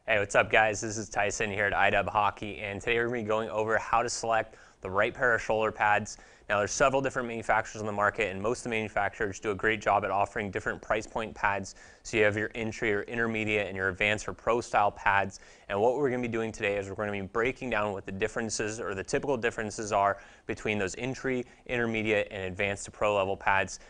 Hey, what's up guys? This is Tyson here at iDub Hockey, and today we're going to be going over how to select the right pair of shoulder pads. Now there's several different manufacturers on the market, and most of the manufacturers do a great job at offering different price point pads. So you have your entry, your intermediate, and your advanced or pro style pads. And what we're going to be doing today is we're going to be breaking down what the differences or the typical differences are between those entry, intermediate, and advanced to pro level pads.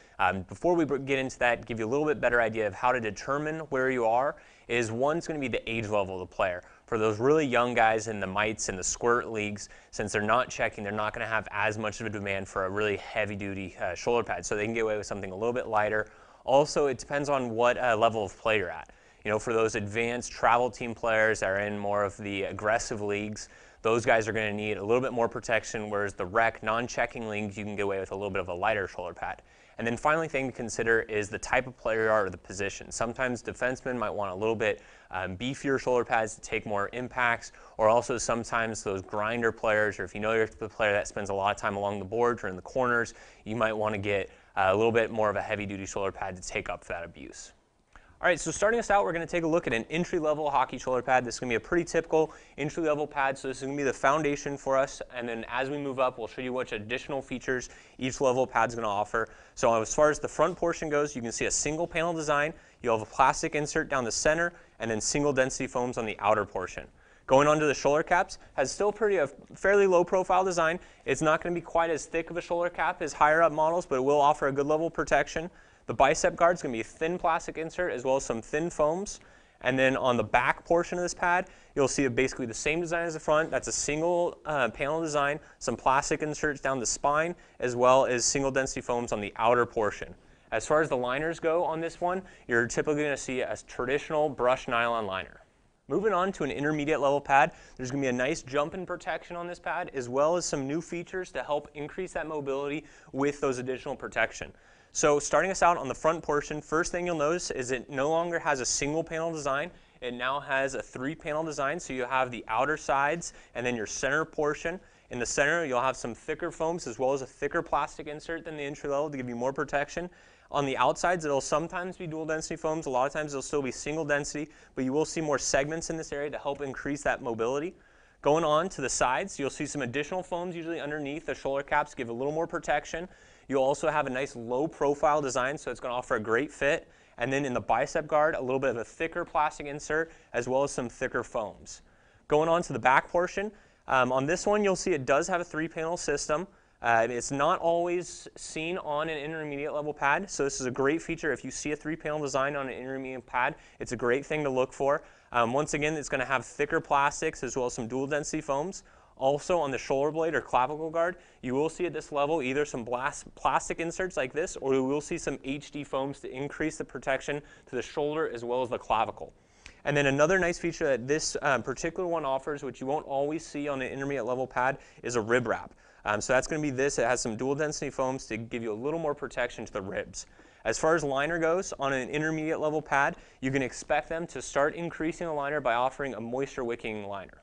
Before we get into that, give you a little bit better idea of how to determine where you are, is one's going to be the age level of the player. For those really young guys in the mites and the squirt leagues, since they're not checking, they're not going to have as much of a demand for a really heavy duty shoulder pad, so they can get away with something a little bit lighter. Also, it depends on what level of play you're at. You know, for those advanced travel team players that are in more of the aggressive leagues, those guys are going to need a little bit more protection, whereas the rec, non-checking leagues, you can get away with a little bit of a lighter shoulder pad. And then finally thing to consider is the type of player you are or the position. Sometimes defensemen might want a little bit beefier shoulder pads to take more impacts, or also sometimes those grinder players, or if you know you're the player that spends a lot of time along the boards or in the corners, you might want to get a little bit more of a heavy duty shoulder pad to take up for that abuse. All right, so starting us out, we're going to take a look at an entry-level hockey shoulder pad. This is going to be a pretty typical entry-level pad, so this is going to be the foundation for us, and then as we move up, we'll show you which additional features each level pad is going to offer. So as far as the front portion goes, you can see a single panel design. You'll have a plastic insert down the center, and then single density foams on the outer portion. Going on to the shoulder caps, has still a fairly low profile design. It's not going to be quite as thick of a shoulder cap as higher up models, but it will offer a good level of protection. The bicep guard is going to be a thin plastic insert as well as some thin foams. And then on the back portion of this pad, you'll see basically the same design as the front. That's a single panel design, some plastic inserts down the spine, as well as single density foams on the outer portion. As far as the liners go on this one, you're typically going to see a traditional brushed nylon liner. Moving on to an intermediate level pad, there's going to be a nice jump in protection on this pad, as well as some new features to help increase that mobility with those additional protection. So starting us out on the front portion, first thing you'll notice is it no longer has a single panel design. It now has a 3-panel design, so you have the outer sides and then your center portion. In the center, you'll have some thicker foams as well as a thicker plastic insert than the entry level to give you more protection. On the outsides, it'll sometimes be dual density foams. A lot of times it'll still be single density, but you will see more segments in this area to help increase that mobility. Going on to the sides, you'll see some additional foams usually underneath the shoulder caps to give a little more protection. You'll also have a nice low profile design, so it's going to offer a great fit. And then in the bicep guard, a little bit of a thicker plastic insert as well as some thicker foams. Going on to the back portion, on this one you'll see it does have a 3-panel system. It's not always seen on an intermediate level pad, so this is a great feature. If you see a 3-panel design on an intermediate pad, it's a great thing to look for. Once again, it's going to have thicker plastics as well as some dual density foams. Also on the shoulder blade or clavicle guard, you will see at this level either some plastic inserts like this, or you will see some HD foams to increase the protection to the shoulder as well as the clavicle. And then another nice feature that this particular one offers, which you won't always see on an intermediate level pad, is a rib wrap. So that's going to be this. It has some dual density foams to give you a little more protection to the ribs. As far as liner goes, on an intermediate level pad, you can expect them to start increasing the liner by offering a moisture wicking liner.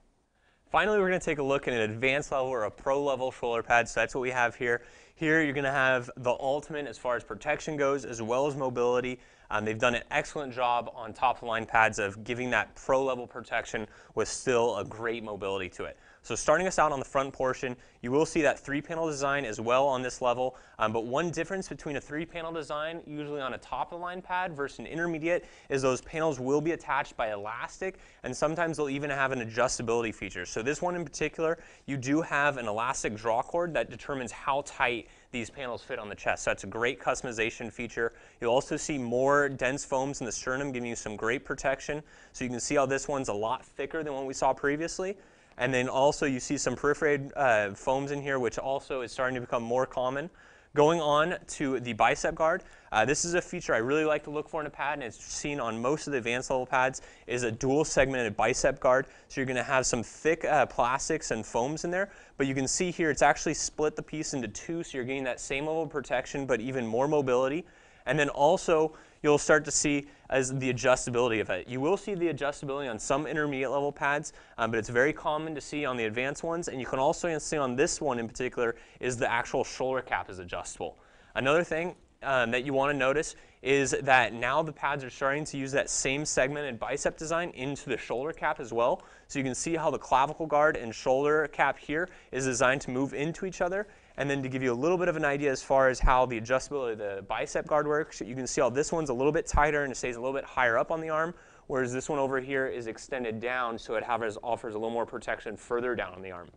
Finally, we're going to take a look at an advanced level or a pro level shoulder pad, so that's what we have here. Here you're going to have the ultimate as far as protection goes as well as mobility. They've done an excellent job on top of the line pads of giving that pro level protection with still a great mobility to it. So starting us out on the front portion, you will see that 3-panel design as well on this level, but one difference between a 3-panel design, usually on a top of the line pad versus an intermediate, is those panels will be attached by elastic, and sometimes they'll even have an adjustability feature. So this one in particular, you do have an elastic draw cord that determines how tight these panels fit on the chest. So that's a great customization feature. You'll also see more dense foams in the sternum, giving you some great protection. So you can see how this one's a lot thicker than what we saw previously. And then also you see some perforated foams in here, which also is starting to become more common. Going on to the bicep guard, this is a feature I really like to look for in a pad, and it's seen on most of the advanced level pads, is a dual segmented bicep guard. So you're going to have some thick plastics and foams in there, but you can see here it's actually split the piece into 2, so you're getting that same level of protection but even more mobility. And then also you'll start to see as the adjustability of it. You will see the adjustability on some intermediate level pads, but it's very common to see on the advanced ones, and you can also see on this one in particular is the actual shoulder cap is adjustable. Another thing that you want to notice is that now the pads are starting to use that same segmented bicep design into the shoulder cap as well. So you can see how the clavicle guard and shoulder cap here is designed to move into each other. And then to give you a little bit of an idea as far as how the adjustability of the bicep guard works, you can see how this one's a little bit tighter and it stays a little bit higher up on the arm, whereas this one over here is extended down, so it offers a little more protection further down on the arm.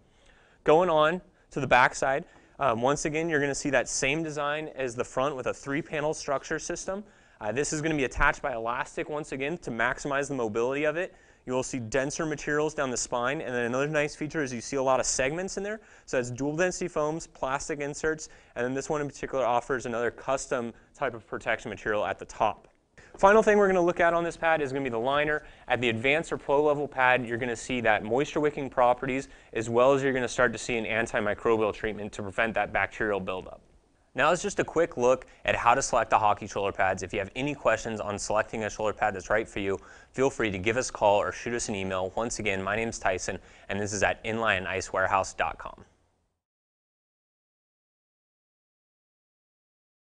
Going on to the back side, once again, you're going to see that same design as the front with a 3-panel structure system. This is going to be attached by elastic once again to maximize the mobility of it. You will see denser materials down the spine, and then another nice feature is you see a lot of segments in there. So it's dual density foams, plastic inserts, and then this one in particular offers another custom type of protection material at the top. Final thing we're going to look at on this pad is going to be the liner. At the advanced or pro level pad, you're going to see that moisture wicking properties, as well as you're going to start to see an antimicrobial treatment to prevent that bacterial buildup. Now it's just a quick look at how to select the Hawkey shoulder pads. If you have any questions on selecting a shoulder pad that's right for you, feel free to give us a call or shoot us an email. Once again, my name's Tyson, and this is at inlineandIcewarehouse.com.